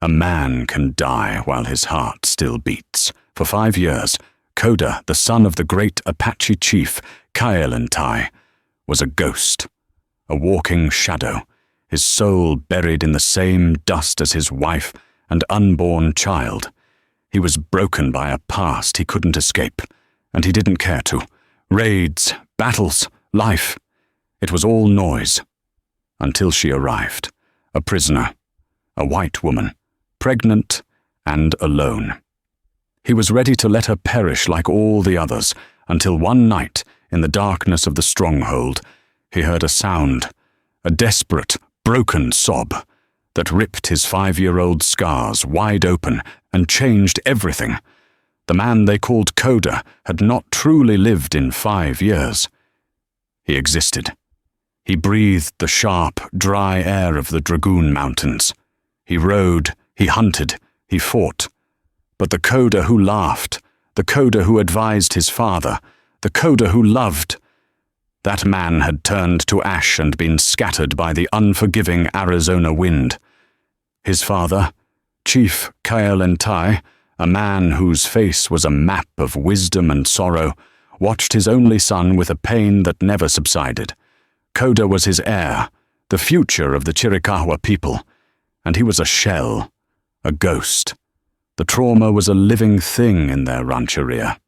A man can die while his heart still beats. For 5 years, Koda, the son of the great Apache chief, Kailentai, was a ghost, a walking shadow, his soul buried in the same dust as his wife and unborn child. He was broken by a past he couldn't escape, and he didn't care to. Raids, battles, life. It was all noise. Until she arrived, a prisoner, a white woman, pregnant and alone. He was ready to let her perish like all the others, until one night, in the darkness of the stronghold, he heard a sound, a desperate, broken sob, that ripped his 5-year-old scars wide open and changed everything. The man they called Koda had not truly lived in 5 years. He existed. He breathed the sharp, dry air of the Dragoon Mountains. He rode, he hunted, he fought. But the Koda who laughed, the Koda who advised his father, the Koda who loved, that man had turned to ash and been scattered by the unforgiving Arizona wind. His father, Chief Kailentai, a man whose face was a map of wisdom and sorrow, watched his only son with a pain that never subsided. Koda was his heir, the future of the Chiricahua people, and he was a shell, a ghost. The trauma was a living thing in their rancheria.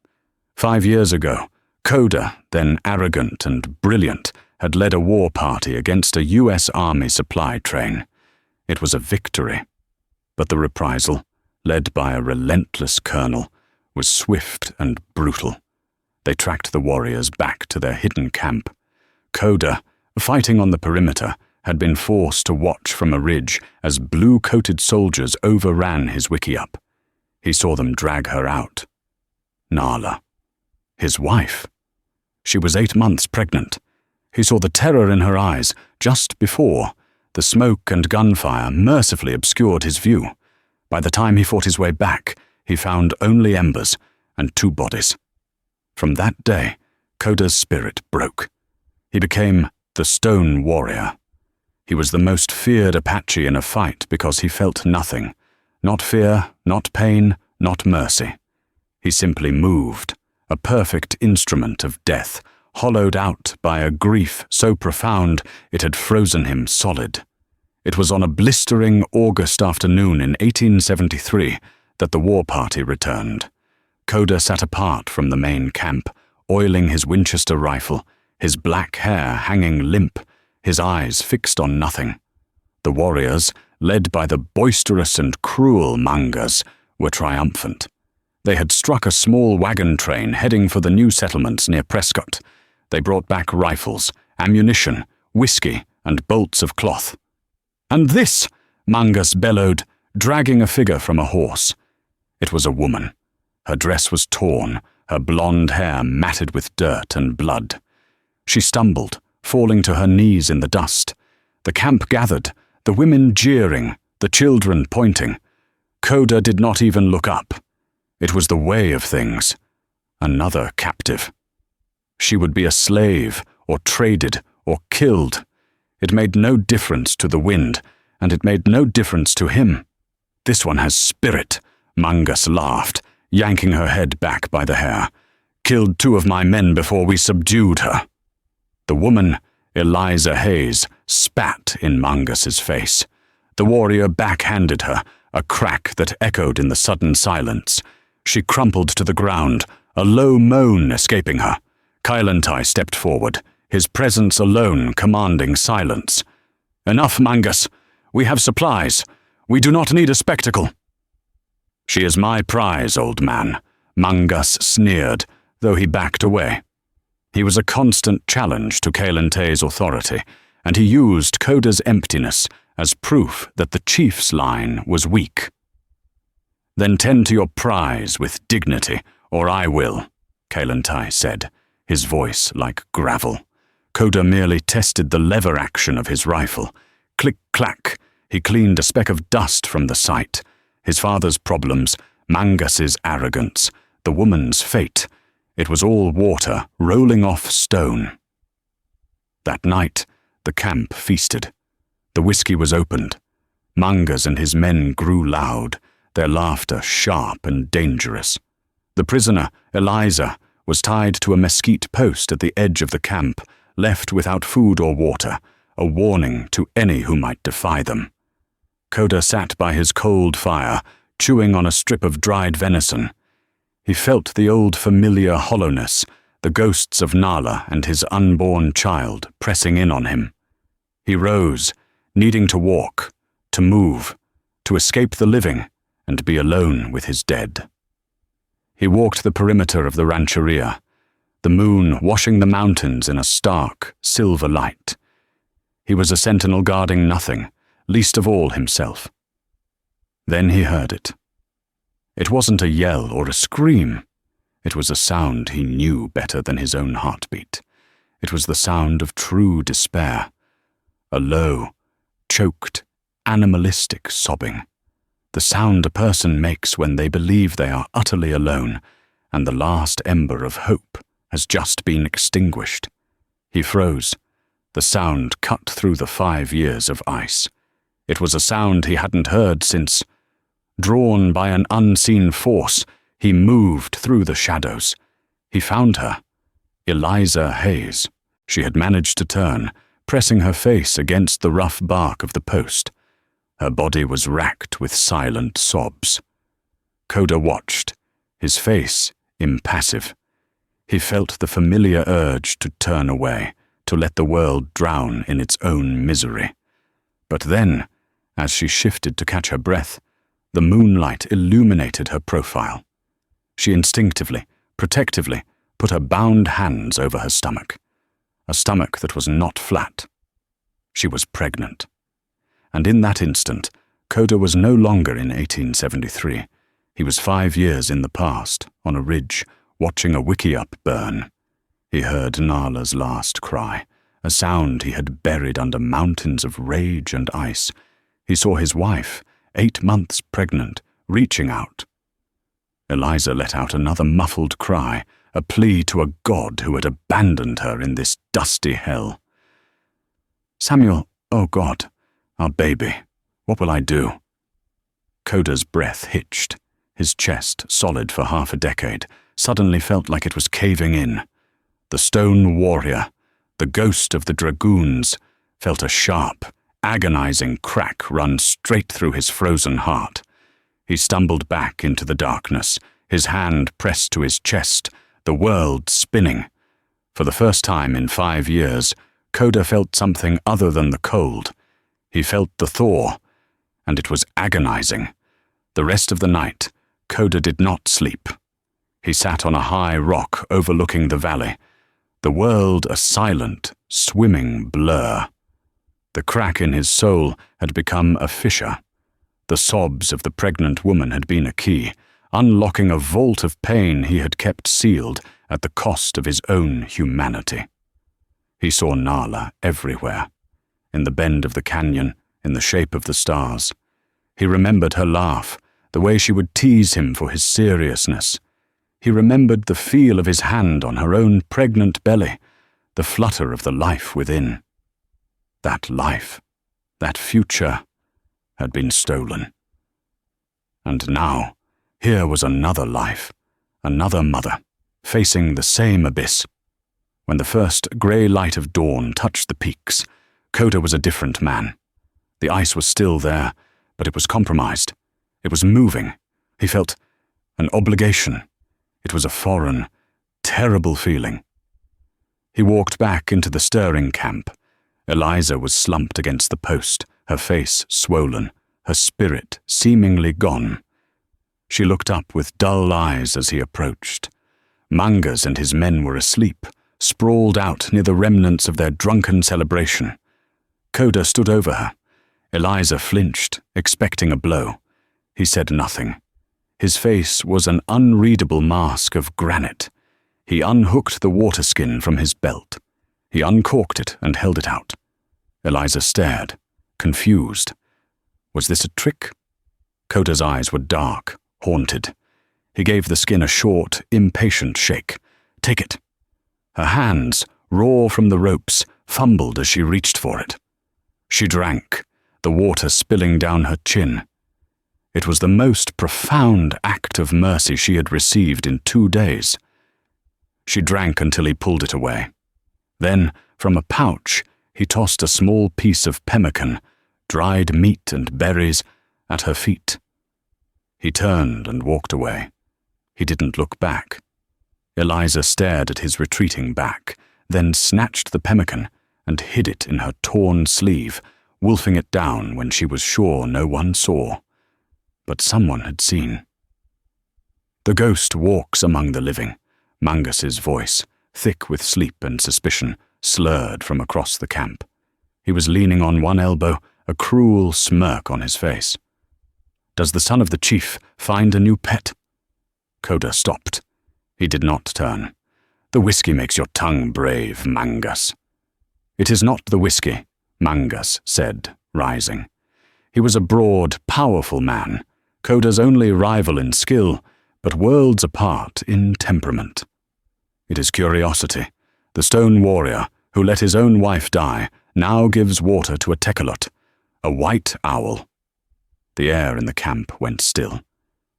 5 years ago, Koda, then arrogant and brilliant, had led a war party against a U.S. Army supply train. It was a victory. But the reprisal, led by a relentless colonel, was swift and brutal. They tracked the warriors back to their hidden camp. Koda, fighting on the perimeter, had been forced to watch from a ridge as blue-coated soldiers overran his wickiup. He saw them drag her out. Nala. His wife. She was 8 months pregnant. He saw the terror in her eyes just before. The smoke and gunfire mercifully obscured his view. By the time he fought his way back, he found only embers and 2 bodies. From that day, Koda's spirit broke. He became the Stone Warrior. He was the most feared Apache in a fight because he felt nothing. Not fear, not pain, not mercy. He simply moved, a perfect instrument of death, hollowed out by a grief so profound it had frozen him solid. It was on a blistering August afternoon in 1873 that the war party returned. Koda sat apart from the main camp, oiling his Winchester rifle, his black hair hanging limp, his eyes fixed on nothing. The warriors, led by the boisterous and cruel Mangas, were triumphant. They had struck a small wagon train heading for the new settlements near Prescott. They brought back rifles, ammunition, whiskey, and bolts of cloth. "And this!" Mangas bellowed, dragging a figure from a horse. It was a woman. Her dress was torn, her blonde hair matted with dirt and blood. She stumbled, falling to her knees in the dust. The camp gathered, the women jeering, the children pointing. Koda did not even look up. It was the way of things. Another captive. She would be a slave, or traded, or killed. It made no difference to the wind, and it made no difference to him. "This one has spirit," Mangas laughed, yanking her head back by the hair. "Killed 2 of my men before we subdued her." The woman, Eliza Hayes, spat in Mangas's face. The warrior backhanded her, a crack that echoed in the sudden silence. She crumpled to the ground, a low moan escaping her. Kailentai stepped forward, his presence alone commanding silence. "Enough, Mangas. We have supplies. We do not need a spectacle." "She is my prize, old man," Mangas sneered, though he backed away. He was a constant challenge to Kailentai's authority, and he used Koda's emptiness as proof that the chief's line was weak. "Then tend to your prize with dignity, or I will," Kailentai said, his voice like gravel. Koda merely tested the lever action of his rifle. Click-clack, he cleaned a speck of dust from the sight. His father's problems, Mangas's arrogance, the woman's fate. It was all water rolling off stone. That night, the camp feasted. The whiskey was opened. Mangas and his men grew loud, their laughter sharp and dangerous. The prisoner, Eliza, was tied to a mesquite post at the edge of the camp, left without food or water, a warning to any who might defy them. Koda sat by his cold fire, chewing on a strip of dried venison. He felt the old familiar hollowness, the ghosts of Nala and his unborn child pressing in on him. He rose, needing to walk, to move, to escape the living and be alone with his dead. He walked the perimeter of the rancheria, the moon washing the mountains in a stark, silver light. He was a sentinel guarding nothing, least of all himself. Then he heard it. It wasn't a yell or a scream. It was a sound he knew better than his own heartbeat. It was the sound of true despair. A low, choked, animalistic sobbing. The sound a person makes when they believe they are utterly alone and the last ember of hope has just been extinguished. He froze. The sound cut through the 5 years of ice. It was a sound he hadn't heard since, drawn by an unseen force, he moved through the shadows. He found her. Eliza Hayes. She had managed to turn, pressing her face against the rough bark of the post. Her body was racked with silent sobs. Koda watched, his face impassive. He felt the familiar urge to turn away, to let the world drown in its own misery. But then, as she shifted to catch her breath, the moonlight illuminated her profile. She instinctively, protectively, put her bound hands over her stomach, a stomach that was not flat. She was pregnant. And in that instant, Koda was no longer in 1873. He was 5 years in the past, on a ridge, watching a wickiup burn. He heard Nala's last cry, a sound he had buried under mountains of rage and ice. He saw his wife, 8 months pregnant, reaching out. Eliza let out another muffled cry, a plea to a god who had abandoned her in this dusty hell. "Samuel, oh God, our baby, what will I do?" Koda's breath hitched. His chest, solid for half a decade, suddenly felt like it was caving in. The stone warrior, the ghost of the dragoons, felt a sharp, agonizing crack run straight through his frozen heart. He stumbled back into the darkness, his hand pressed to his chest, the world spinning. For the first time in 5 years, Koda felt something other than the cold. He felt the thaw, and it was agonizing. The rest of the night, Koda did not sleep. He sat on a high rock overlooking the valley, the world a silent, swimming blur. The crack in his soul had become a fissure. The sobs of the pregnant woman had been a key, unlocking a vault of pain he had kept sealed at the cost of his own humanity. He saw Nala everywhere, in the bend of the canyon, in the shape of the stars. He remembered her laugh, the way she would tease him for his seriousness. He remembered the feel of his hand on her own pregnant belly, the flutter of the life within. That life, that future, had been stolen. And now, here was another life, another mother, facing the same abyss. When the first grey light of dawn touched the peaks, Koda was a different man. The ice was still there, but it was compromised. It was moving. He felt an obligation. It was a foreign, terrible feeling. He walked back into the stirring camp. Eliza was slumped against the post, her face swollen, her spirit seemingly gone. She looked up with dull eyes as he approached. Mangas and his men were asleep, sprawled out near the remnants of their drunken celebration. Koda stood over her. Eliza flinched, expecting a blow. He said nothing. His face was an unreadable mask of granite. He unhooked the water skin from his belt. He uncorked it and held it out. Eliza stared, confused. Was this a trick? Koda's eyes were dark, haunted. He gave the skin a short, impatient shake. "Take it." Her hands, raw from the ropes, fumbled as she reached for it. She drank, the water spilling down her chin. It was the most profound act of mercy she had received in 2 days. She drank until he pulled it away. Then, from a pouch, he tossed a small piece of pemmican, dried meat and berries, at her feet. He turned and walked away. He didn't look back. Eliza stared at his retreating back, then snatched the pemmican and hid it in her torn sleeve, wolfing it down when she was sure no one saw. But someone had seen. "The ghost walks among the living," Mangus's voice, thick with sleep and suspicion, slurred from across the camp. He was leaning on one elbow, a cruel smirk on his face. "Does the son of the chief find a new pet?" Koda stopped. He did not turn. "The whiskey makes your tongue brave, Mangus." "It is not the whiskey," Mangus said, rising. He was a broad, powerful man, Koda's only rival in skill, but worlds apart in temperament. "It is curiosity. The stone warrior, who let his own wife die, now gives water to a tekelot, a white owl." The air in the camp went still.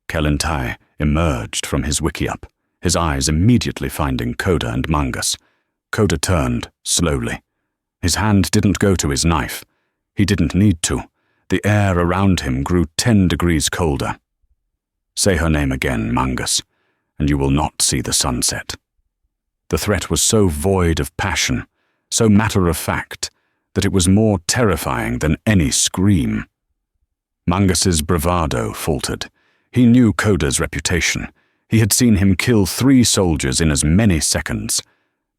Kellentai emerged from his wickiup, his eyes immediately finding Koda and Mangus. Koda turned, slowly. His hand didn't go to his knife. He didn't need to. The air around him grew 10 degrees colder. "Say her name again, Mangus, and you will not see the sunset." The threat was so void of passion, so matter-of-fact, that it was more terrifying than any scream. Mangus's bravado faltered. He knew Koda's reputation. He had seen him kill 3 soldiers in as many seconds,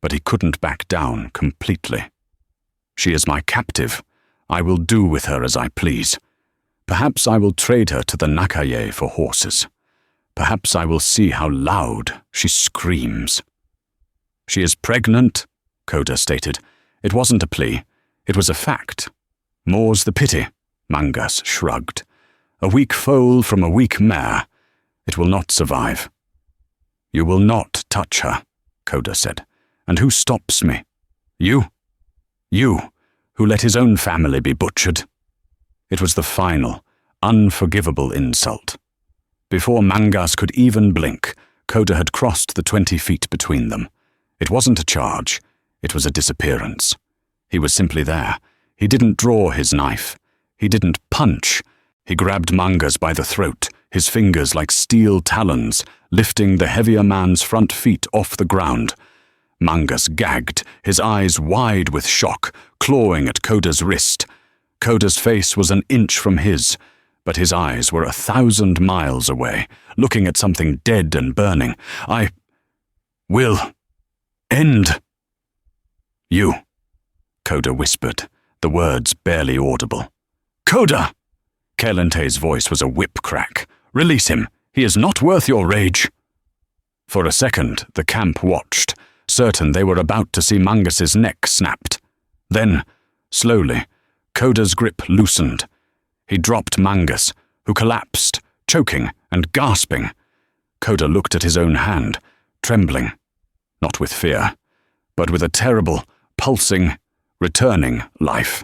but he couldn't back down completely. "She is my captive. I will do with her as I please. Perhaps I will trade her to the Nakaye for horses. Perhaps I will see how loud she screams." "She is pregnant," Koda stated. It wasn't a plea. It was a fact. "More's the pity," Mangus shrugged. "A weak foal from a weak mare. It will not survive." "You will not touch her," Koda said. "And who stops me? You? You, who let his own family be butchered." It was the final, unforgivable insult. Before Mangus could even blink, Koda had crossed the 20 feet between them. It wasn't a charge. It was a disappearance. He was simply there. He didn't draw his knife. He didn't punch. He grabbed Mangus by the throat, his fingers like steel talons, lifting the heavier man's front feet off the ground. Mangus gagged, his eyes wide with shock, clawing at Koda's wrist. Koda's face was an inch from his, but his eyes were 1,000 miles away, looking at something dead and burning. "I will end you," Koda whispered, the words barely audible. "Koda!" Kelentai's voice was a whip crack. "Release him. He is not worth your rage." For a second, the camp watched, certain they were about to see Mangus's neck snapped. Then, slowly, Koda's grip loosened. He dropped Mangus, who collapsed, choking and gasping. Koda looked at his own hand, trembling, not with fear, but with a terrible, pulsing, returning life.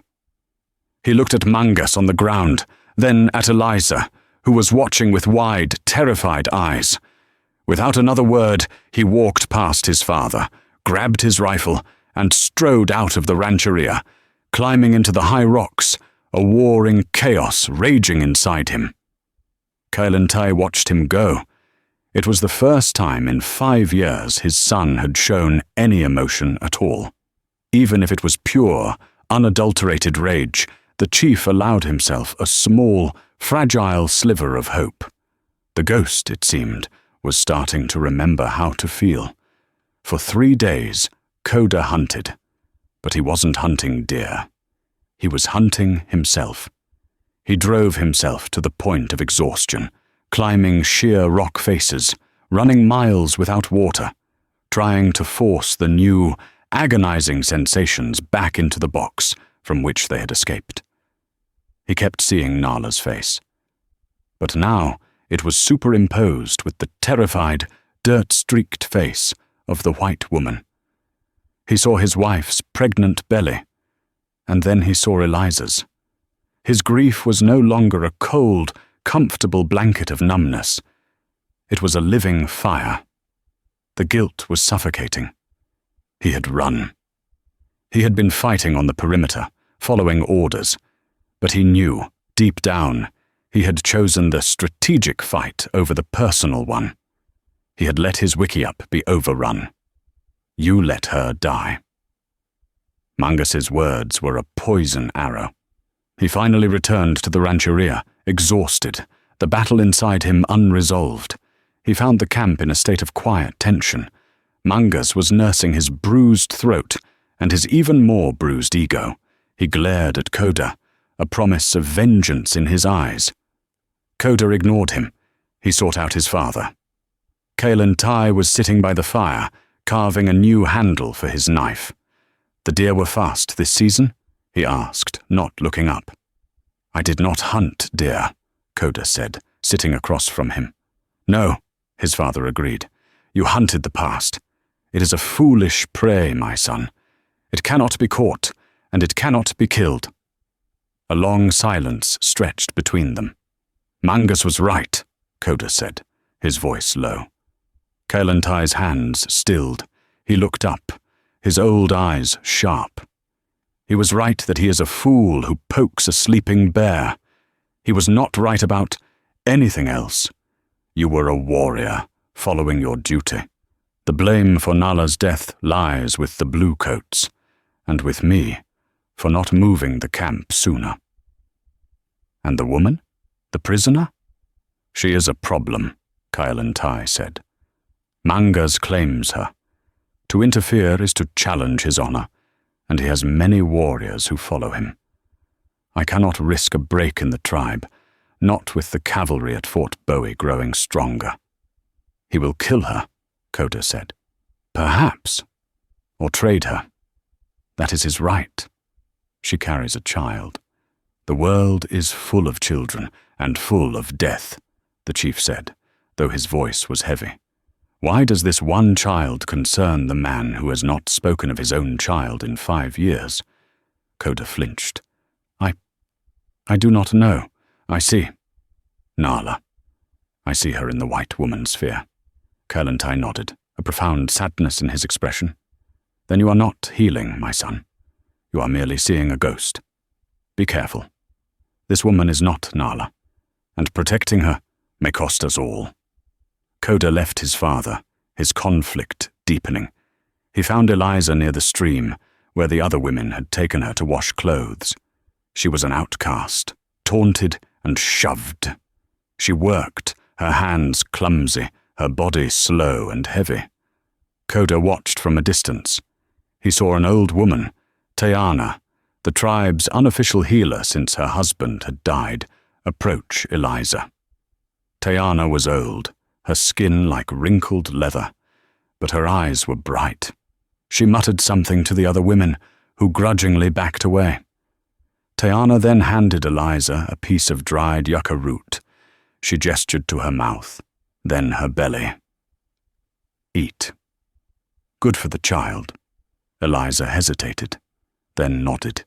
He looked at Mangus on the ground, then at Eliza, who was watching with wide, terrified eyes. Without another word, he walked past his father, grabbed his rifle, and strode out of the rancheria, climbing into the high rocks, a warring chaos raging inside him. Kailentai watched him go. It was the first time in 5 years his son had shown any emotion at all. Even if it was pure, unadulterated rage, the chief allowed himself a small, fragile sliver of hope. The ghost, it seemed, was starting to remember how to feel. For 3 days, Koda hunted, but he wasn't hunting deer. He was hunting himself. He drove himself to the point of exhaustion, climbing sheer rock faces, running miles without water, trying to force the new, agonizing sensations back into the box from which they had escaped. He kept seeing Nala's face. But now it was superimposed with the terrified, dirt-streaked face of the white woman. He saw his wife's pregnant belly, and then he saw Eliza's. His grief was no longer a cold, comfortable blanket of numbness. It was a living fire. The guilt was suffocating. He had run. He had been fighting on the perimeter, following orders, but he knew, deep down, he had chosen the strategic fight over the personal one. He had let his wickiup be overrun. You let her die. Mangus's words were a poison arrow. He finally returned to the rancheria, exhausted, the battle inside him unresolved. He found the camp in a state of quiet tension. Mangus was nursing his bruised throat and his even more bruised ego. He glared at Koda, a promise of vengeance in his eyes. Koda ignored him. He sought out his father. Kalen Tai was sitting by the fire, carving a new handle for his knife. "The deer were fast this season?" he asked, not looking up. "I did not hunt deer," Koda said, sitting across from him. "No," his father agreed. "You hunted the past. It is a foolish prey, my son. It cannot be caught, and it cannot be killed." A long silence stretched between them. "Mangus was right," Koda said, his voice low. Kalen Tai's hands stilled. He looked up, his old eyes sharp. "He was right that he is a fool who pokes a sleeping bear. He was not right about anything else. You were a warrior, following your duty. The blame for Nala's death lies with the bluecoats, and with me, for not moving the camp sooner." "And the woman? The prisoner?" "She is a problem," Kalen Tai said. "Mangus claims her. To interfere is to challenge his honor, and he has many warriors who follow him. I cannot risk a break in the tribe, not with the cavalry at Fort Bowie growing stronger." "He will kill her," Koda said. "Perhaps. Or trade her. That is his right. She carries a child. The world is full of children and full of death," the chief said, though his voice was heavy. "Why does this one child concern the man who has not spoken of his own child in 5 years?" Koda flinched. I do not know. I see. Nala. I see her in the white woman sphere." Kalen Tai nodded, a profound sadness in his expression. "Then you are not healing, my son. You are merely seeing a ghost. Be careful. This woman is not Nala, and protecting her may cost us all." Koda left his father, his conflict deepening. He found Eliza near the stream, where the other women had taken her to wash clothes. She was an outcast, taunted and shoved. She worked, her hands clumsy, her body slow and heavy. Koda watched from a distance. He saw an old woman, Tayana, the tribe's unofficial healer since her husband had died, approach Eliza. Tayana was old, her skin like wrinkled leather, but her eyes were bright. She muttered something to the other women, who grudgingly backed away. Tayana then handed Eliza a piece of dried yucca root. She gestured to her mouth, then her belly. "Eat. Good for the child." Eliza hesitated, then nodded,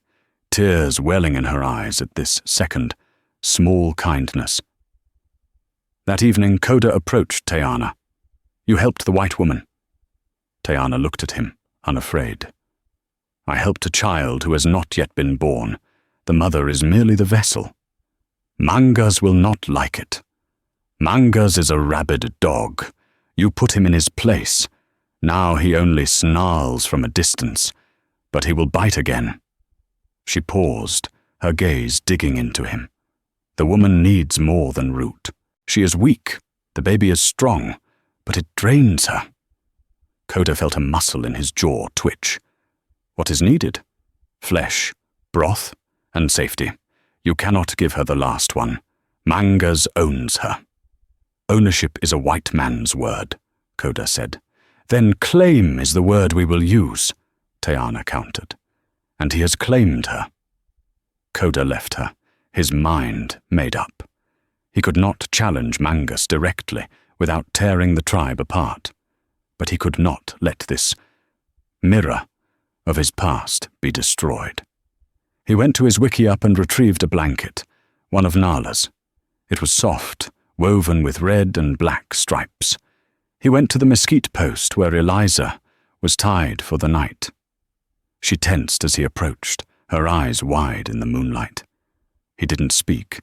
tears welling in her eyes at this second, small kindness. That evening, Koda approached Tayana. "You helped the white woman." Tayana looked at him, unafraid. "I helped a child who has not yet been born. The mother is merely the vessel. Mangus will not like it. Mangus is a rabid dog. You put him in his place. Now he only snarls from a distance, but he will bite again." She paused, her gaze digging into him. "The woman needs more than root. She is weak. The baby is strong, but it drains her." Koda felt a muscle in his jaw twitch. "What is needed? Flesh, broth, and safety. You cannot give her the last one. Mangus owns her." "Ownership is a white man's word," Koda said. "Then claim is the word we will use," Tayana countered. "And he has claimed her." Koda left her, his mind made up. He could not challenge Mangus directly without tearing the tribe apart, but he could not let this mirror of his past be destroyed. He went to his wickiup and retrieved a blanket, one of Nala's. It was soft, woven with red and black stripes. He went to the mesquite post where Eliza was tied for the night. She tensed as he approached, her eyes wide in the moonlight. He didn't speak.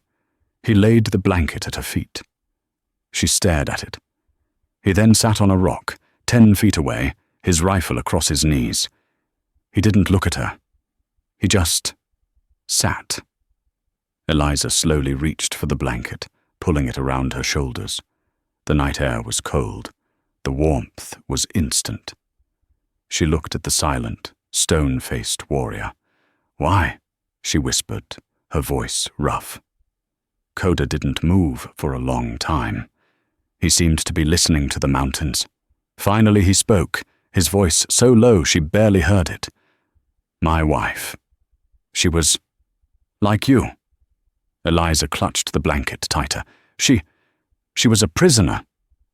He laid the blanket at her feet. She stared at it. He then sat on a rock, 10 feet away, his rifle across his knees. He didn't look at her. He just sat. Eliza slowly reached for the blanket, pulling it around her shoulders. The night air was cold. The warmth was instant. She looked at the silent, stone-faced warrior. "Why?" she whispered, her voice rough. Koda didn't move for a long time. He seemed to be listening to the mountains. Finally he spoke, his voice so low she barely heard it. "My wife. She was like you." Eliza clutched the blanket tighter. She was a prisoner."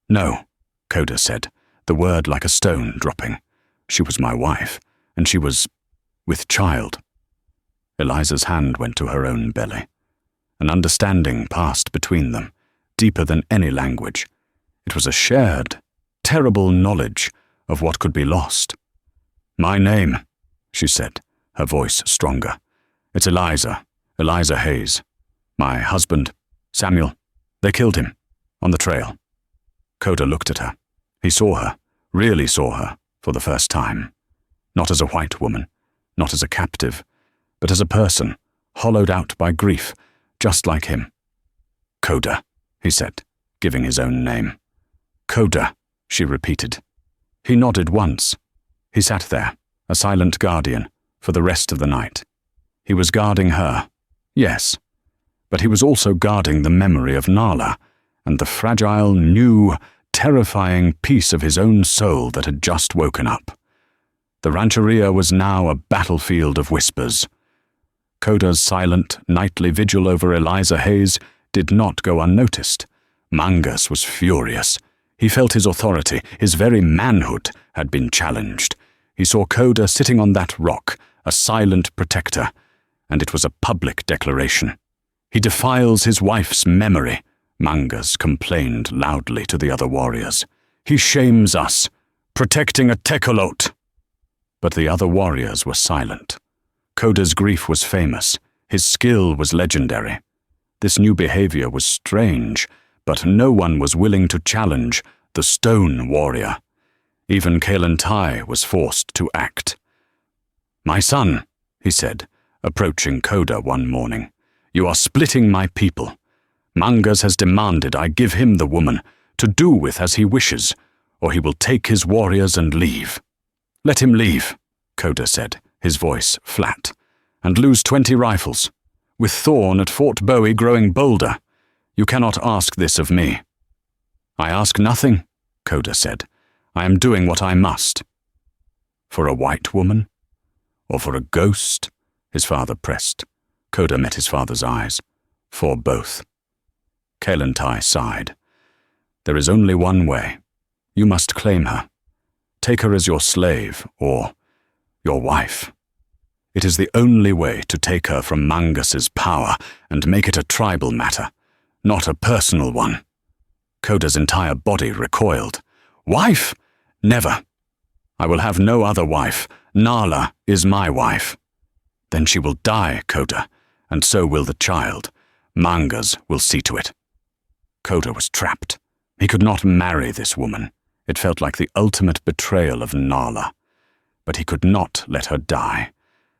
"No," Koda said, the word like a stone dropping. "She was my wife, and she was with child." Eliza's hand went to her own belly. An understanding passed between them, deeper than any language. It was a shared, terrible knowledge of what could be lost. "My name," she said, her voice stronger. "It's Eliza Hayes. My husband, Samuel, they killed him, on the trail." Koda looked at her. He saw her, really saw her, for the first time. Not as a white woman, not as a captive, but as a person, hollowed out by grief, just like him. "Koda," he said, giving his own name. "Koda," she repeated. He nodded once. He sat there, a silent guardian, for the rest of the night. He was guarding her, yes, but he was also guarding the memory of Nala and the fragile, new, terrifying piece of his own soul that had just woken up. The rancheria was now a battlefield of whispers. Koda's silent, nightly vigil over Eliza Hayes did not go unnoticed. Mangus was furious. He felt his authority, his very manhood, had been challenged. He saw Koda sitting on that rock, a silent protector, and it was a public declaration. "He defiles his wife's memory," Mangus complained loudly to the other warriors. "He shames us, protecting a tekolot." But the other warriors were silent. Koda's grief was famous. His skill was legendary. This new behavior was strange, but no one was willing to challenge the stone warrior. Even Kalentai was forced to act. "My son," he said, approaching Koda one morning, "you are splitting my people. Mangus has demanded I give him the woman, to do with as he wishes, or he will take his warriors and leave." "Let him leave," Koda said, his voice flat, "and lose 20 rifles. With Thorn at Fort Bowie growing bolder, you cannot ask this of me." "I ask nothing," Koda said. "I am doing what I must." "For a white woman? Or for a ghost?" his father pressed. Koda met his father's eyes. "For both." Kalentai sighed. "There is only one way. You must claim her. Take her as your slave, or your wife. It is the only way to take her from Mangus's power and make it a tribal matter, not a personal one." Koda's entire body recoiled. "Wife? Never. I will have no other wife. Nala is my wife." "Then she will die, Koda, and so will the child. Mangas will see to it." Koda was trapped. He could not marry this woman. It felt like the ultimate betrayal of Nala. But he could not let her die.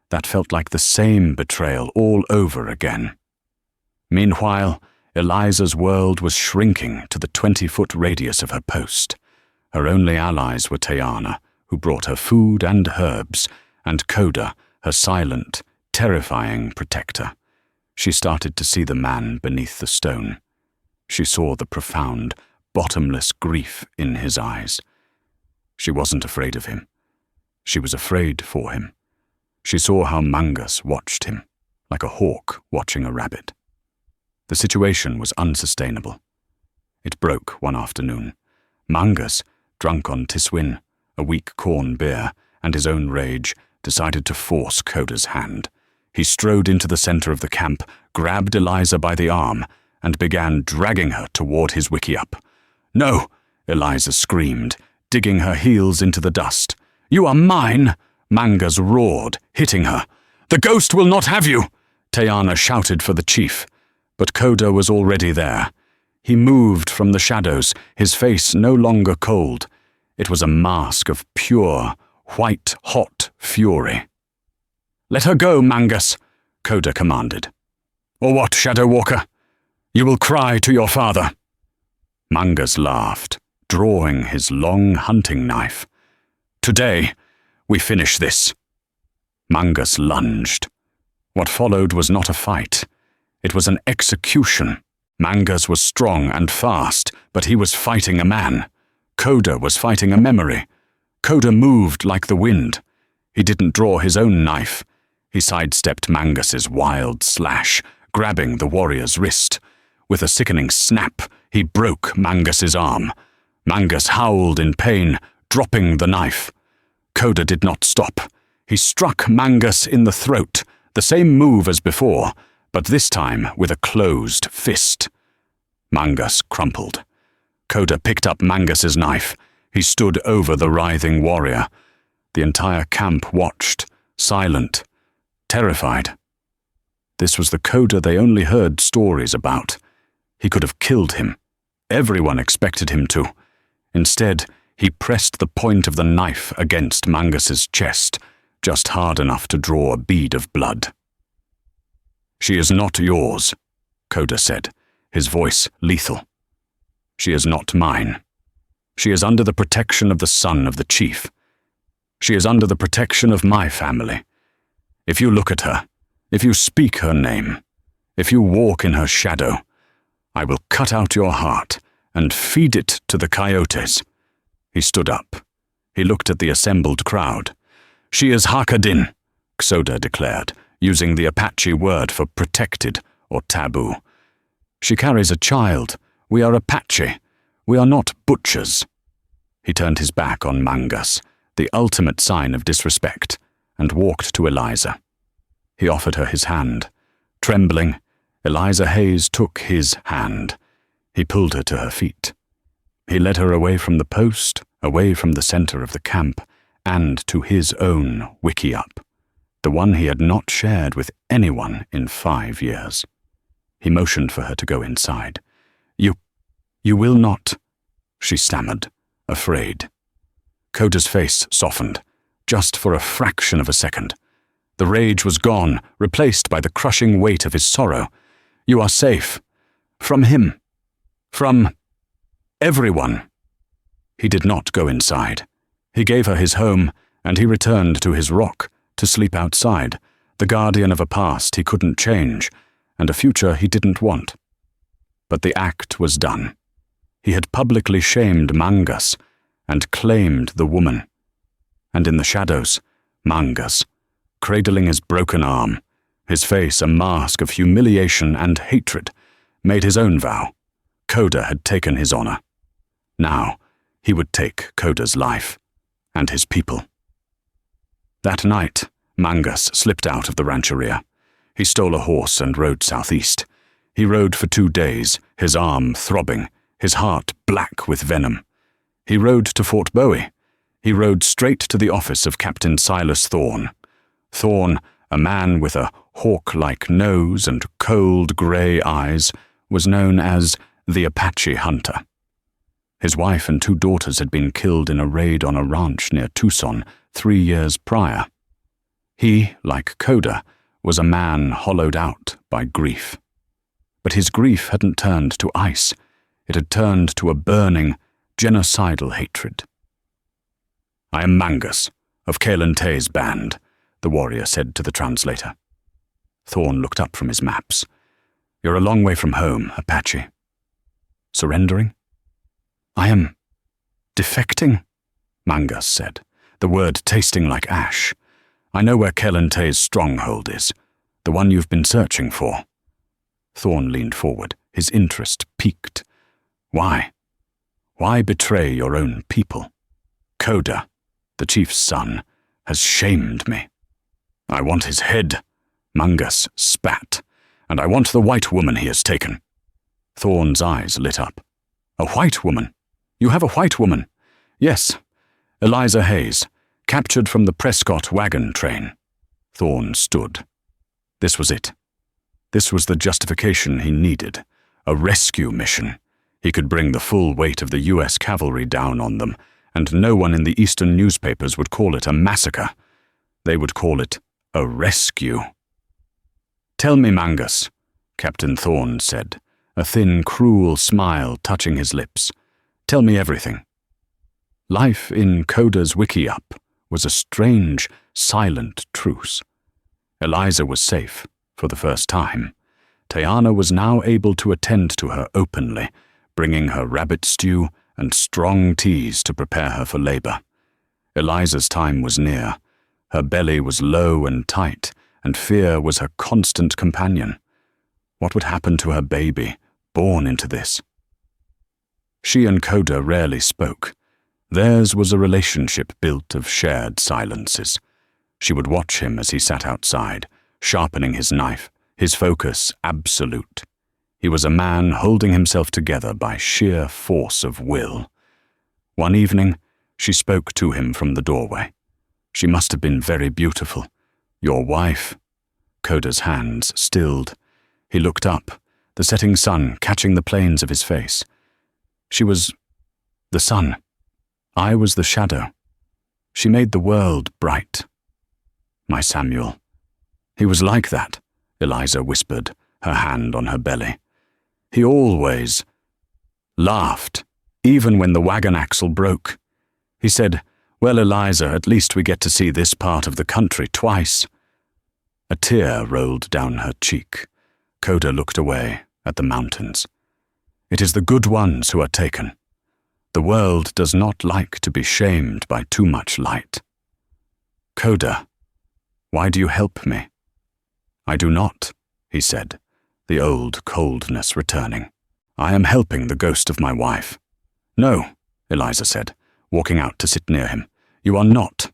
That felt like the same betrayal all over again. Meanwhile, Eliza's world was shrinking to the 20-foot radius of her post. Her only allies were Tayana, who brought her food and herbs, and Koda, her silent, terrifying protector. She started to see the man beneath the stone. She saw the profound, bottomless grief in his eyes. She wasn't afraid of him. She was afraid for him. She saw how Mangus watched him, like a hawk watching a rabbit. The situation was unsustainable. It broke one afternoon. Mangus, drunk on Tiswin, a weak corn beer, and his own rage, decided to force Koda's hand. He strode into the center of the camp, grabbed Eliza by the arm, and began dragging her toward his wickiup. "No!" Eliza screamed, digging her heels into the dust. "You are mine!" Mangas roared, hitting her. "The ghost will not have you!" Tayana shouted for the chief, but Koda was already there. He moved from the shadows, his face no longer cold. It was a mask of pure, white-hot fury. "Let her go, Mangas," Koda commanded. "Or what, Shadow Walker? You will cry to your father." Mangas laughed, drawing his long hunting knife. "Today, we finish this." Mangas lunged. What followed was not a fight. It was an execution. Mangas was strong and fast, but he was fighting a man. Koda was fighting a memory. Koda moved like the wind. He didn't draw his own knife. He sidestepped Mangas's wild slash, grabbing the warrior's wrist. With a sickening snap, he broke Mangas's arm. Mangas howled in pain, dropping the knife. Koda did not stop. He struck Mangas in the throat, the same move as before, but this time with a closed fist. Mangas crumpled. Koda picked up Mangas's knife. He stood over the writhing warrior. The entire camp watched, silent, terrified. This was the Koda they only heard stories about. He could have killed him. Everyone expected him to. Instead, he pressed the point of the knife against Mangas's chest, just hard enough to draw a bead of blood. "She is not yours," Koda said, his voice lethal. "She is not mine. She is under the protection of the son of the chief. She is under the protection of my family. If you look at her, if you speak her name, if you walk in her shadow, I will cut out your heart and feed it to the coyotes." He stood up. He looked at the assembled crowd. "She is Hakadin," Xoda declared, using the Apache word for protected or taboo. "She carries a child. We are Apache. We are not butchers." He turned his back on Mangas, the ultimate sign of disrespect, and walked to Eliza. He offered her his hand. Trembling, Eliza Hayes took his hand. He pulled her to her feet. He led her away from the post, away from the center of the camp, and to his own wickiup, the one he had not shared with anyone in 5 years. He motioned for her to go inside. You will not," she stammered, afraid. Koda's face softened, just for a fraction of a second. The rage was gone, replaced by the crushing weight of his sorrow. "You are safe. From him. From everyone." He did not go inside. He gave her his home, and he returned to his rock, to sleep outside, the guardian of a past he couldn't change, and a future he didn't want. But the act was done. He had publicly shamed Mangas, and claimed the woman. And in the shadows, Mangas, cradling his broken arm, his face a mask of humiliation and hatred, made his own vow. Koda had taken his honor. Now, he would take Koda's life, and his people. That night, Mangas slipped out of the rancheria. He stole a horse and rode southeast. He rode for 2 days, his arm throbbing, his heart black with venom. He rode to Fort Bowie. He rode straight to the office of Captain Silas Thorne. Thorne, a man with a hawk-like nose and cold grey eyes, was known as the Apache Hunter. His wife and 2 daughters had been killed in a raid on a ranch near Tucson 3 years prior. He, like Koda, was a man hollowed out by grief. But his grief hadn't turned to ice. It had turned to a burning, genocidal hatred. "I am Mangas, of Kalen Tay's band," the warrior said to the translator. Thorne looked up from his maps. "You're a long way from home, Apache." "Surrendering?" "I am defecting," Mangas said, the word tasting like ash. "I know where Kalen Tay's stronghold is, the one you've been searching for." Thorne leaned forward, his interest piqued. "Why? Why betray your own people? Koda, the chief's son, has shamed me." "I want his head," Mangus spat. "And I want the white woman he has taken." Thorn's eyes lit up. "A white woman? You have a white woman?" "Yes. Eliza Hayes, captured from the Prescott wagon train." Thorn stood. This was it. This was the justification he needed. A rescue mission. He could bring the full weight of the U.S. cavalry down on them, and no one in the Eastern newspapers would call it a massacre. They would call it a rescue. "Tell me, Mangus," Captain Thorn said, a thin, cruel smile touching his lips. "Tell me everything." Life in Coda's wiki-up was a strange, silent truce. Eliza was safe, for the first time. Tayana was now able to attend to her openly, bringing her rabbit stew and strong teas to prepare her for labor. Eliza's time was near. Her belly was low and tight, and fear was her constant companion. What would happen to her baby, born into this? She and Coda rarely spoke. Theirs was a relationship built of shared silences. She would watch him as he sat outside, sharpening his knife, his focus absolute. He was a man holding himself together by sheer force of will. One evening, she spoke to him from the doorway. "She must have been very beautiful. Your wife." Coda's hands stilled. He looked up, the setting sun catching the planes of his face. "She was the sun. I was the shadow. She made the world bright." "My Samuel." "He was like that," Eliza whispered, her hand on her belly. "He always laughed, even when the wagon axle broke. He said, 'Well, Eliza, at least we get to see this part of the country twice.'" A tear rolled down her cheek. Coda looked away at the mountains. "It is the good ones who are taken. The world does not like to be shamed by too much light." "Coda, why do you help me?" "I do not," he said, the old coldness returning. "I am helping the ghost of my wife." "No," Eliza said, walking out to sit near him. "You are not.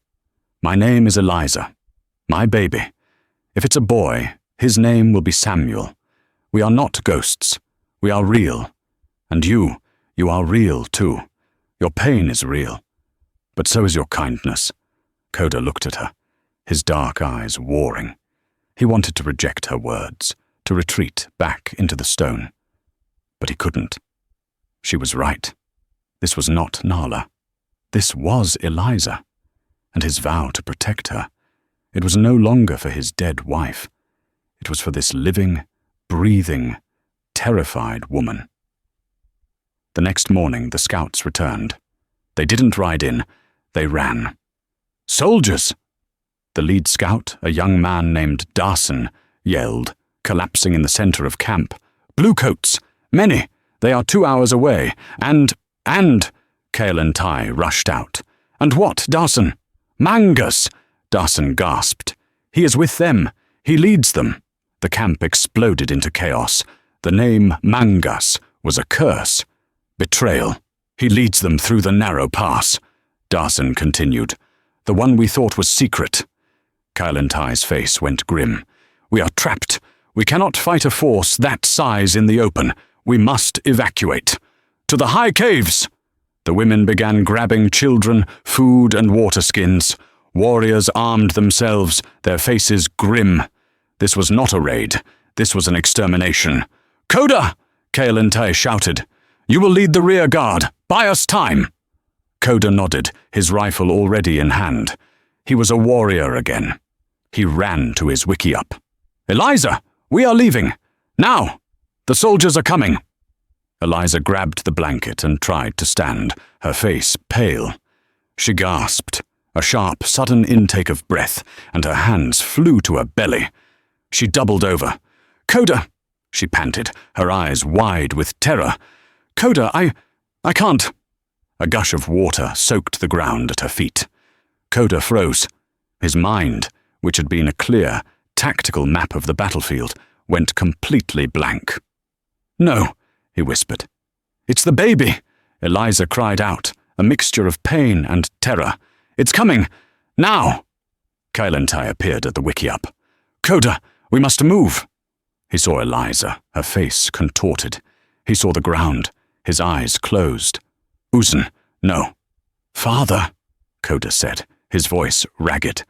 My name is Eliza. My baby. If it's a boy, his name will be Samuel. We are not ghosts. We are real. And you are real too. Your pain is real. But so is your kindness." Coda looked at her, his dark eyes warring. He wanted to reject her words, to retreat back into the stone. But he couldn't. She was right. This was not Nala. This was Eliza. And his vow to protect her. It was no longer for his dead wife. It was for this living, breathing, terrified woman. The next morning, the scouts returned. They didn't ride in. They ran. "Soldiers!" The lead scout, a young man named Darson, yelled, collapsing in the center of camp. "Bluecoats! Many! They are 2 hours away! And, Kaelin Tai rushed out. "And what, Darson?" "Mangus!" Darson gasped. "He is with them. He leads them." The camp exploded into chaos. The name Mangus was a curse. Betrayal. "He leads them through the narrow pass," Darson continued. "The one we thought was secret." Kaelin Tai's face went grim. "We are trapped. We cannot fight a force that size in the open. We must evacuate. To the high caves!" The women began grabbing children, food, and water skins. Warriors armed themselves, their faces grim. This was not a raid. This was an extermination. "Coda!" Kaelin Tai shouted. "You will lead the rear guard. Buy us time." Coda nodded, his rifle already in hand. He was a warrior again. He ran to his wiki-up. "Eliza, we are leaving. Now! The soldiers are coming." Eliza grabbed the blanket and tried to stand, her face pale. She gasped, a sharp, sudden intake of breath, and her hands flew to her belly. She doubled over. "Coda!" she panted, her eyes wide with terror. "Coda, I can't." A gush of water soaked the ground at her feet. Coda froze. His mind, which had been a clear, tactical map of the battlefield, went completely blank. "No," he whispered. "It's the baby!" Eliza cried out, a mixture of pain and terror. "It's coming! Now!" Kaelin Tai appeared at the wiki-up. "Coda, We must move. He saw Eliza, her face contorted. He saw the ground, his eyes closed. Uzun, no. Father, Koda said, his voice ragged.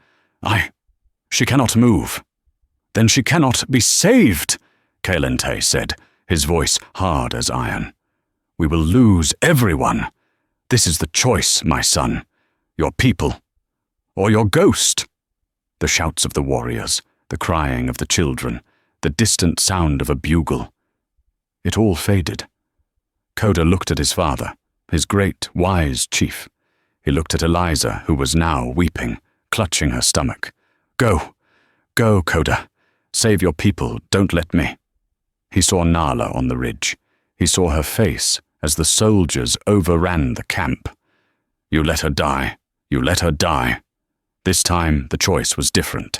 She cannot move. Then she cannot be saved, Kael'thai said, his voice hard as iron. We will lose everyone. This is the choice, my son. Your people, or your ghost. The shouts of the warriors, the crying of the children, the distant sound of a bugle. It all faded. Koda looked at his father, his great, wise chief. He looked at Eliza, who was now weeping, clutching her stomach. Go, go, Koda. Save your people, don't let me. He saw Nala on the ridge. He saw her face as the soldiers overran the camp. You let her die. You let her die. This time the choice was different.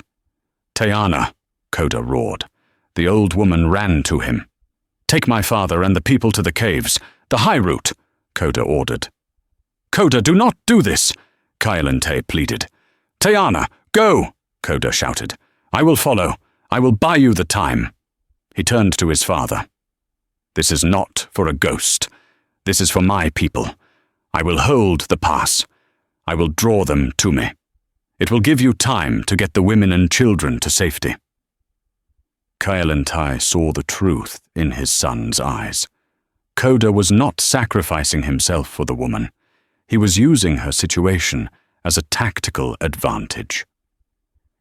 Tayana, Koda roared. The old woman ran to him. Take my father and the people to the caves. The high route, Koda ordered. Koda, do not do this, Kael'thai pleaded. Tayana, go, Koda shouted. I will follow. I will buy you the time. He turned to his father. This is not for a ghost. This is for my people. I will hold the pass. I will draw them to me. It will give you time to get the women and children to safety. Kael'thai saw the truth in his son's eyes. Koda was not sacrificing himself for the woman. He was using her situation as a tactical advantage.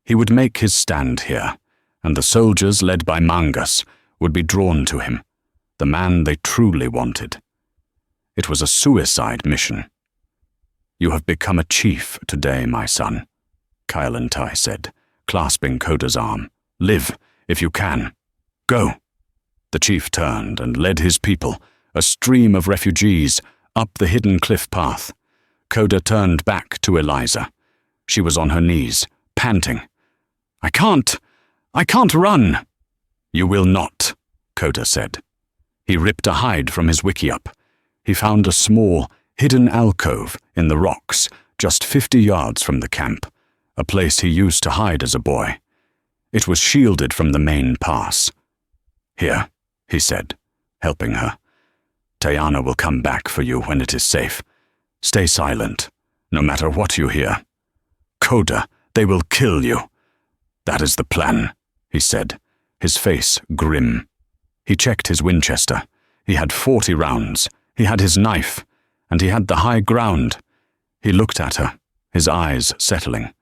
He would make his stand here, and the soldiers led by Mangas would be drawn to him, the man they truly wanted. It was a suicide mission. You have become a chief today, my son, Kael'thai said, clasping Koda's arm. Live, if you can. Go. The chief turned and led his people, a stream of refugees, up the hidden cliff path. Koda turned back to Eliza. She was on her knees, panting. I can't run. You will not, Koda said. He ripped a hide from his wickiup. He found a small, hidden alcove in the rocks just 50 yards from the camp, a place he used to hide as a boy. It was shielded from the main pass. Here, he said, helping her. Tayana will come back for you when it is safe. Stay silent, no matter what you hear. Koda, they will kill you. That is the plan, he said, his face grim. He checked his Winchester. He had 40 rounds. He had his knife, and he had the high ground. He looked at her, his eyes settling.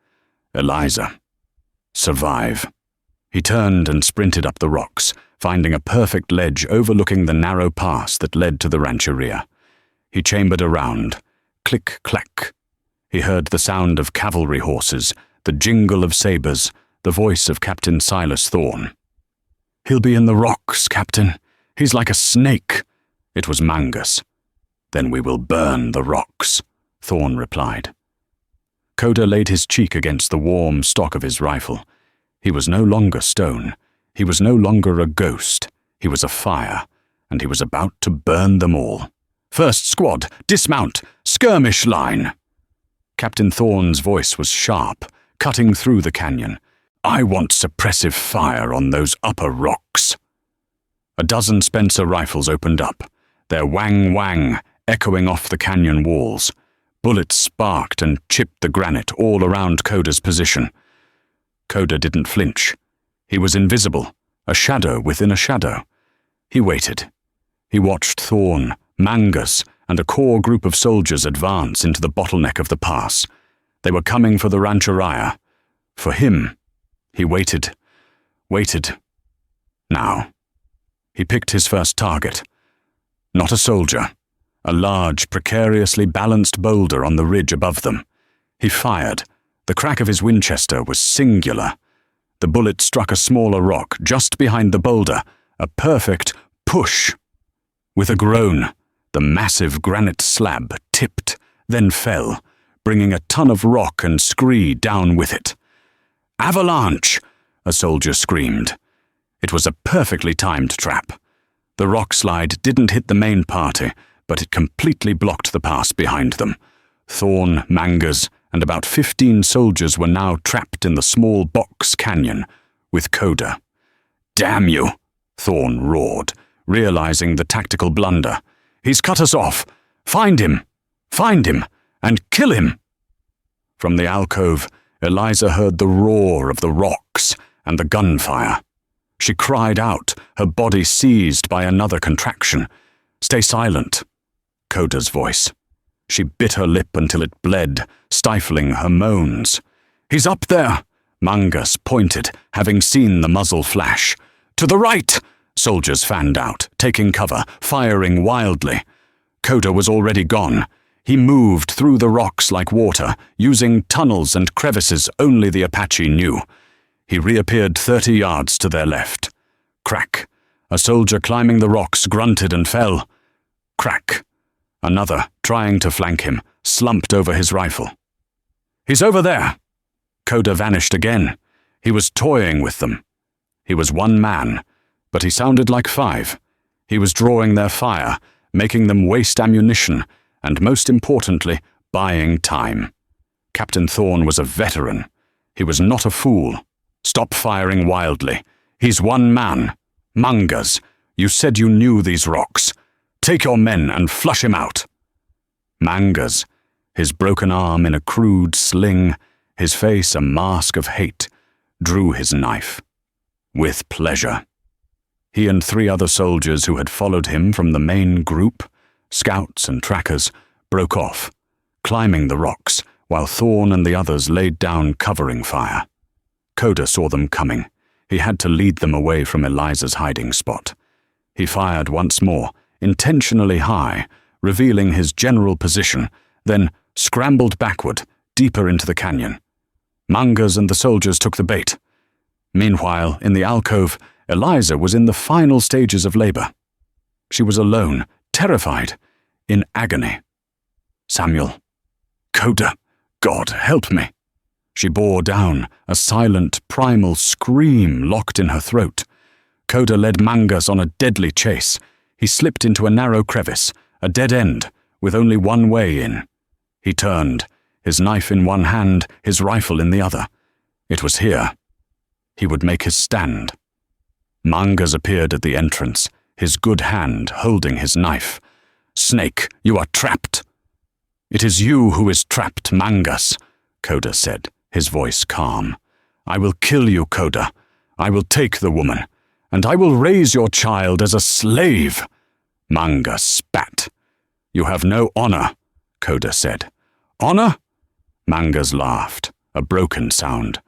Eliza. Survive. He turned and sprinted up the rocks, finding a perfect ledge overlooking the narrow pass that led to the rancheria. He chambered around. Click-clack. He heard the sound of cavalry horses, the jingle of sabers, the voice of Captain Silas Thorne. He'll be in the rocks, Captain. He's like a snake. It was Mangas. Then we will burn the rocks, Thorne replied. Koda laid his cheek against the warm stock of his rifle. He was no longer stone. He was no longer a ghost. He was a fire, and he was about to burn them all. First squad, dismount, skirmish line. Captain Thorne's voice was sharp, cutting through the canyon. I want suppressive fire on those upper rocks. A dozen Spencer rifles opened up, their wang-wang echoing off the canyon walls. Bullets sparked and chipped the granite all around Koda's position. Koda didn't flinch. He was invisible, a shadow within a shadow. He waited. He watched Thorne, Mangas, and a core group of soldiers advance into the bottleneck of the pass. They were coming for the rancheria. For him. He waited. Now. He picked his first target. Not a soldier. A large, precariously balanced boulder on the ridge above them. He fired. The crack of his Winchester was singular. The bullet struck a smaller rock just behind the boulder, a perfect push. With a groan, the massive granite slab tipped, then fell, bringing a ton of rock and scree down with it. Avalanche! A soldier screamed. It was a perfectly timed trap. The rock slide didn't hit the main party, but it completely blocked the pass behind them. Thorne, Mangas, and about 15 soldiers were now trapped in the small box canyon with Koda. Damn you, Thorn roared, realizing the tactical blunder. He's cut us off. Find him, and kill him. From the alcove, Eliza heard the roar of the rocks and the gunfire. She cried out, her body seized by another contraction. Stay silent, Coda's voice. She bit her lip until it bled, stifling her moans. He's up there, Mangus pointed, having seen the muzzle flash. To the right, soldiers fanned out, taking cover, firing wildly. Coda was already gone. He moved through the rocks like water, using tunnels and crevices only the Apache knew. He reappeared 30 yards to their left. Crack. A soldier climbing the rocks grunted and fell. Crack. Another, trying to flank him, slumped over his rifle. He's over there. Coda vanished again. He was toying with them. He was one man, but he sounded like 5. He was drawing their fire, making them waste ammunition, and most importantly, buying time. Captain Thorn was a veteran. He was not a fool. Stop firing wildly. He's one man. Mangas, you said you knew these rocks. Take your men and flush him out. Mangas, his broken arm in a crude sling, his face a mask of hate, drew his knife. With pleasure. He and 3 other soldiers who had followed him from the main group, scouts and trackers, broke off, climbing the rocks, while Thorn and the others laid down covering fire. Coda saw them coming. He had to lead them away from Eliza's hiding spot. He fired once more, intentionally high, revealing his general position, then scrambled backward, deeper into the canyon. Mangas and the soldiers took the bait. Meanwhile, in the alcove, Eliza was in the final stages of labor. She was alone, terrified, in agony. Samuel. Coda. God, help me. She bore down, a silent, primal scream locked in her throat. Coda led Mangas on a deadly chase. He slipped into a narrow crevice, a dead end, with only one way in. He turned, his knife in one hand, his rifle in the other. It was here. He would make his stand. Mangas appeared at the entrance, his good hand holding his knife. Snake, you are trapped. It is you who is trapped, Mangas, Coda said, his voice calm. I will kill you, Coda. I will take the woman, and I will raise your child as a slave. Mangas spat. You have no honor, Coda said. Honor? Mangas laughed, a broken sound.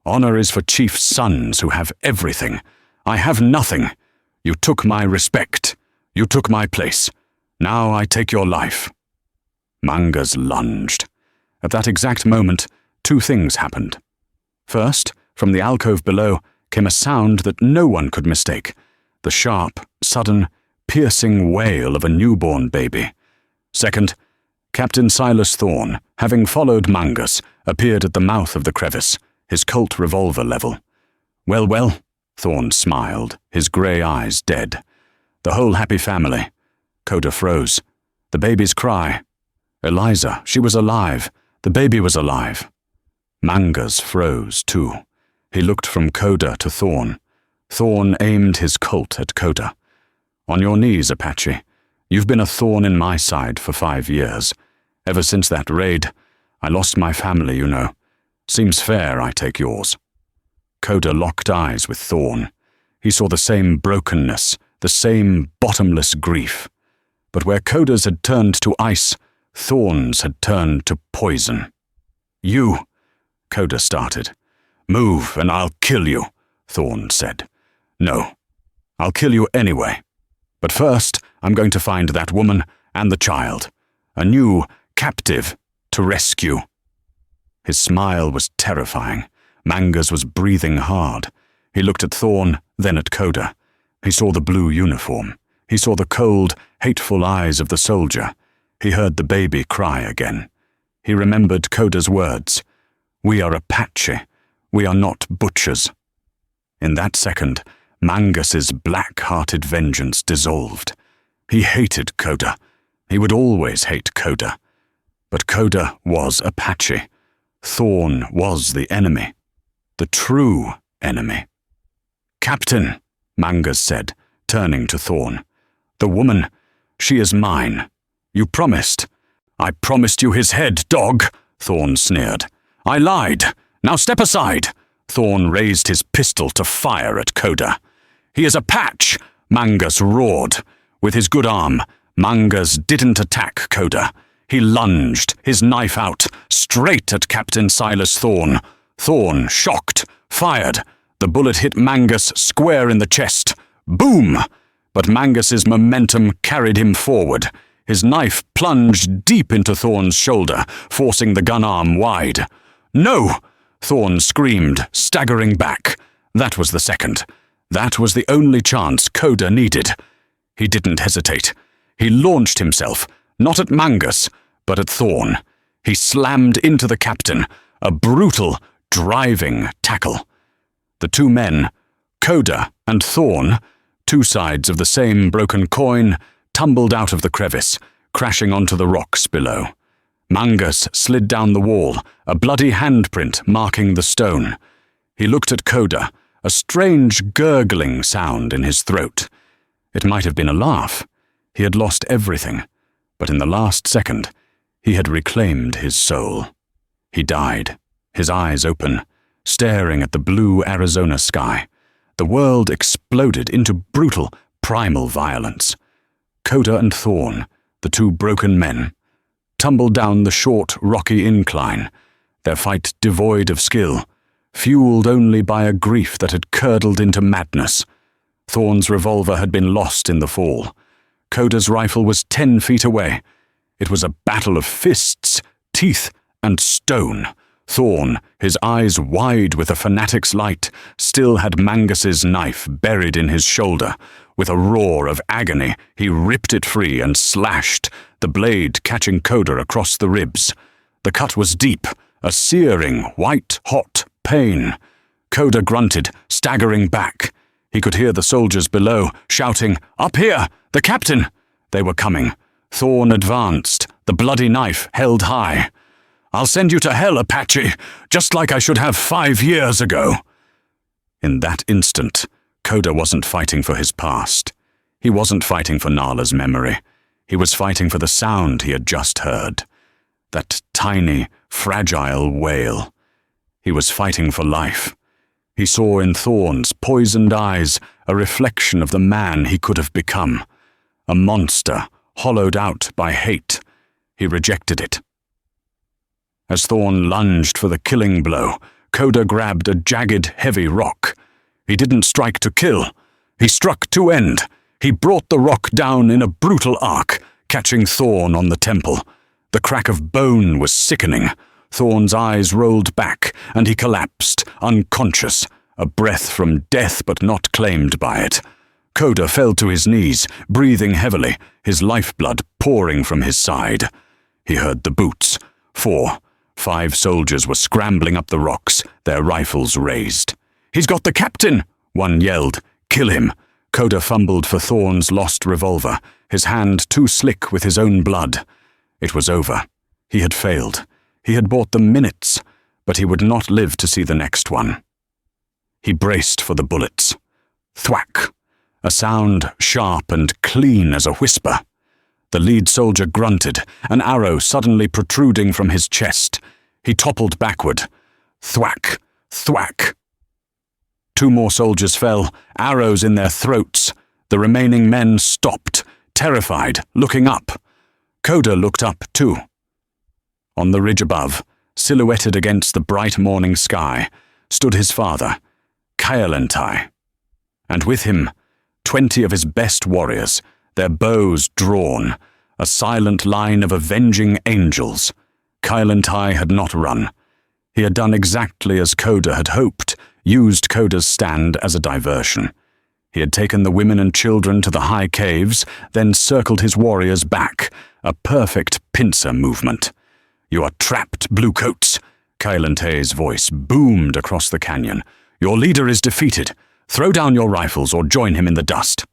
Honor is for chief's sons who have everything. I have nothing. You took my respect. You took my place. Now I take your life. Mangas lunged. At that exact moment, 2 things happened. First, from the alcove below, came a sound that no one could mistake. The sharp, sudden, piercing wail of a newborn baby. Second, Captain Silas Thorn, having followed Mangas, appeared at the mouth of the crevice, his Colt revolver level. Well, well, Thorn smiled, his grey eyes dead. The whole happy family. Coda froze. The baby's cry. Eliza, she was alive. The baby was alive. Mangas froze, too. He looked from Coda to Thorn. Thorn aimed his Colt at Coda. On your knees, Apache. You've been a thorn in my side for 5 years. Ever since that raid, I lost my family, you know. Seems fair I take yours. Coda locked eyes with Thorn. He saw the same brokenness, the same bottomless grief. But where Coda's had turned to ice, Thorn's had turned to poison. You, Coda started. Move and I'll kill you, Thorn said. No, I'll kill you anyway. But first, I'm going to find that woman and the child. A new captive to rescue. His smile was terrifying. Mangas was breathing hard. He looked at Thorn, then at Coda. He saw the blue uniform. He saw the cold, hateful eyes of the soldier. He heard the baby cry again. He remembered Coda's words. We are Apache. We are not butchers. In that second, Mangas's black-hearted vengeance dissolved. He hated Coda. He would always hate Coda. But Coda was Apache. Thorn was the enemy. The true enemy. Captain, Mangus said, turning to Thorn. "The woman, she is mine. You promised." "I promised you his head, dog," Thorn sneered. "I lied. Now step aside." Thorn raised his pistol to fire at Koda. "He is a patch," Mangus roared. With his good arm, Mangus didn't attack Koda. He lunged, his knife out, straight at Captain Silas Thorn. Thorn, shocked, fired. The bullet hit Mangus square in the chest. Boom! But Mangus's momentum carried him forward. His knife plunged deep into Thorn's shoulder, forcing the gun arm wide. "No!" Thorn screamed, staggering back. That was the second. That was the only chance Koda needed. He didn't hesitate. He launched himself, not at Mangus, but at Thorn. He slammed into the captain, a brutal, driving tackle. The two men, Koda and Thorn, two sides of the same broken coin, tumbled out of the crevice, crashing onto the rocks below. Mangus slid down the wall, a bloody handprint marking the stone. He looked at Koda, a strange gurgling sound in his throat. It might have been a laugh. He had lost everything, but in the last second, he had reclaimed his soul. He died, his eyes open, staring at the blue Arizona sky. The world exploded into brutal, primal violence. Koda and Thorn, the two broken men, tumbled down the short, rocky incline, their fight devoid of skill, fueled only by a grief that had curdled into madness. Thorn's revolver had been lost in the fall. Koda's rifle was 10 feet away. It was a battle of fists, teeth, and stone. Thorn, his eyes wide with a fanatic's light, still had Mangus's knife buried in his shoulder. With a roar of agony, he ripped it free and slashed, the blade catching Koda across the ribs. The cut was deep, a searing, white-hot pain. Koda grunted, staggering back. He could hear the soldiers below, shouting, "Up here! The captain!" They were coming. Thorn advanced, the bloody knife held high. "I'll send you to hell, Apache, just like I should have 5 years ago." In that instant, Koda wasn't fighting for his past. He wasn't fighting for Nala's memory. He was fighting for the sound he had just heard. That tiny, fragile wail. He was fighting for life. He saw in Thorn's poisoned eyes a reflection of the man he could have become. A monster, hollowed out by hate. He rejected it. As Thorn lunged for the killing blow, Koda grabbed a jagged, heavy rock. He didn't strike to kill. He struck to end. He brought the rock down in a brutal arc, catching Thorn on the temple. The crack of bone was sickening. Thorn's eyes rolled back, and he collapsed, unconscious, a breath from death but not claimed by it. Koda fell to his knees, breathing heavily, his lifeblood pouring from his side. He heard the boots. 4, 5 soldiers were scrambling up the rocks, their rifles raised. "He's got the captain!" one yelled. "Kill him!" Koda fumbled for Thorn's lost revolver, his hand too slick with his own blood. It was over. He had failed. He had bought them minutes, but he would not live to see the next one. He braced for the bullets. Thwack! A sound sharp and clean as a whisper. The lead soldier grunted, an arrow suddenly protruding from his chest. He toppled backward. Thwack! Thwack! 2 more soldiers fell, arrows in their throats. The remaining men stopped, terrified, looking up. Koda looked up too. On the ridge above, silhouetted against the bright morning sky, stood his father, Kyalentai. And with him, 20 of his best warriors, their bows drawn, a silent line of avenging angels. Kyalentai had not run. He had done exactly as Koda had hoped, used Koda's stand as a diversion. He had taken the women and children to the high caves, then circled his warriors back, a perfect pincer movement. "You are trapped, bluecoats!" Kyalentai's voice boomed across the canyon. "Your leader is defeated. Throw down your rifles or join him in the dust."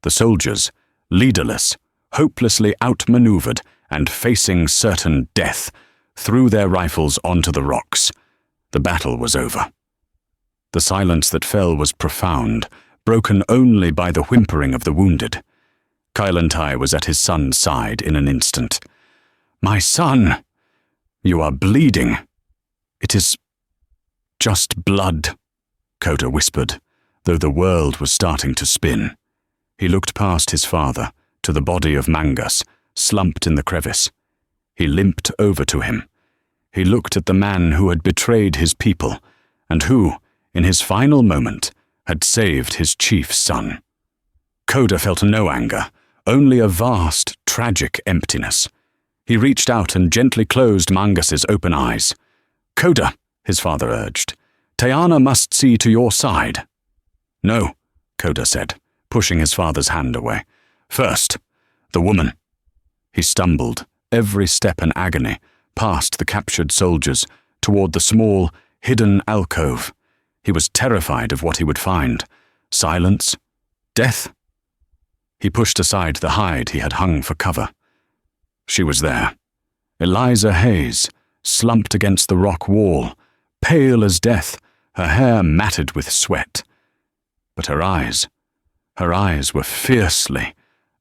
The soldiers, leaderless, hopelessly outmaneuvered and facing certain death, threw their rifles onto the rocks. The battle was over. The silence that fell was profound, broken only by the whimpering of the wounded. Kailantai was at his son's side in an instant. "My son! You are bleeding." "It is just blood," Koda whispered, though the world was starting to spin. He looked past his father to the body of Mangus, slumped in the crevice. He limped over to him. He looked at the man who had betrayed his people, and who, in his final moment, had saved his chief's son. Koda felt no anger, only a vast, tragic emptiness. He reached out and gently closed Mangus's open eyes. "Koda," his father urged, "Tayana must see to your side." "No," Koda said, pushing his father's hand away. "First, the woman." He stumbled, every step an agony, past the captured soldiers, toward the small, hidden alcove. He was terrified of what he would find. Silence? Death? He pushed aside the hide he had hung for cover. She was there. Eliza Hayes, slumped against the rock wall, pale as death, her hair matted with sweat. But her eyes were fiercely,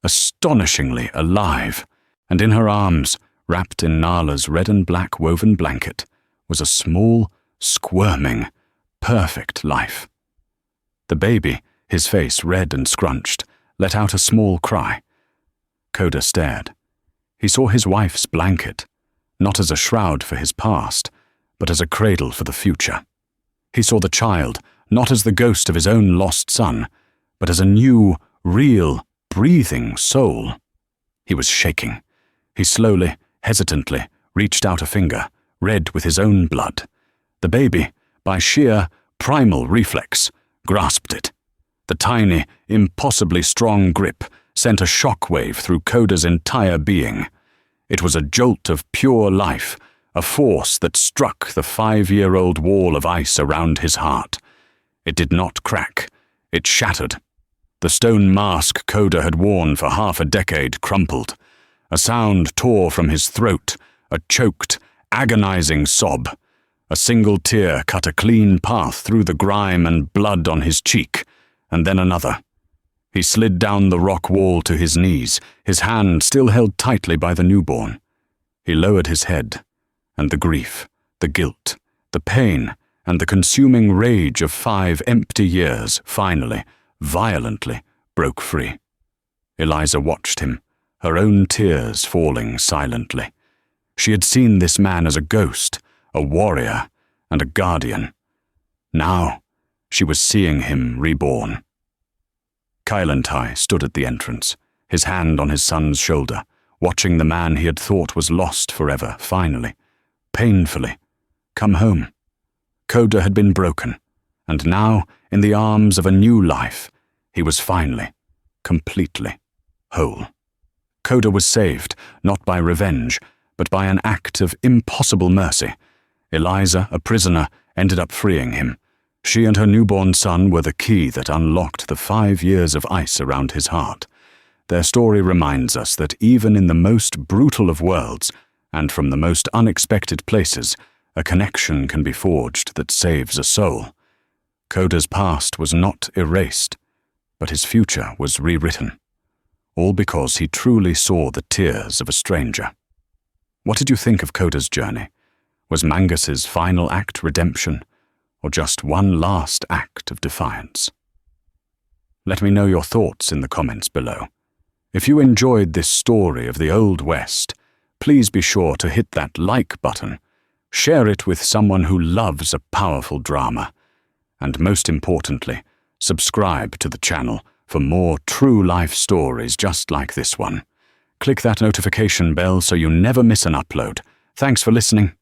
astonishingly alive, and in her arms, wrapped in Nala's red and black woven blanket, was a small, squirming, perfect life. The baby, his face red and scrunched, let out a small cry. Koda stared. He saw his wife's blanket, not as a shroud for his past, but as a cradle for the future. He saw the child, not as the ghost of his own lost son, but as a new, real, breathing soul. He was shaking. He slowly, hesitantly, reached out a finger, red with his own blood. The baby, by sheer, primal reflex, grasped it. The tiny, impossibly strong grip sent a shockwave through Koda's entire being. It was a jolt of pure life, a force that struck the 5-year-old wall of ice around his heart. It did not crack. It shattered. The stone mask Koda had worn for half a decade crumpled. A sound tore from his throat, a choked, agonizing sob. A single tear cut a clean path through the grime and blood on his cheek, and then another. He slid down the rock wall to his knees, his hand still held tightly by the newborn. He lowered his head, and the grief, the guilt, the pain, and the consuming rage of 5 empty years finally, violently, broke free. Eliza watched him, her own tears falling silently. She had seen this man as a ghost, a warrior, and a guardian. Now, she was seeing him reborn. Kailantai stood at the entrance, his hand on his son's shoulder, watching the man he had thought was lost forever, finally, painfully, come home. Koda had been broken, and now, in the arms of a new life, he was finally, completely, whole. Koda was saved, not by revenge, but by an act of impossible mercy. Eliza, a prisoner, ended up freeing him. She and her newborn son were the key that unlocked the 5 years of ice around his heart. Their story reminds us that even in the most brutal of worlds, and from the most unexpected places, a connection can be forged that saves a soul. Koda's past was not erased, but his future was rewritten. All because he truly saw the tears of a stranger. What did you think of Koda's journey? Was Mangus's final act redemption, or just one last act of defiance? Let me know your thoughts in the comments below. If you enjoyed this story of the Old West, please be sure to hit that like button, share it with someone who loves a powerful drama, and most importantly, subscribe to the channel for more true-life stories just like this one. Click that notification bell so you never miss an upload. Thanks for listening.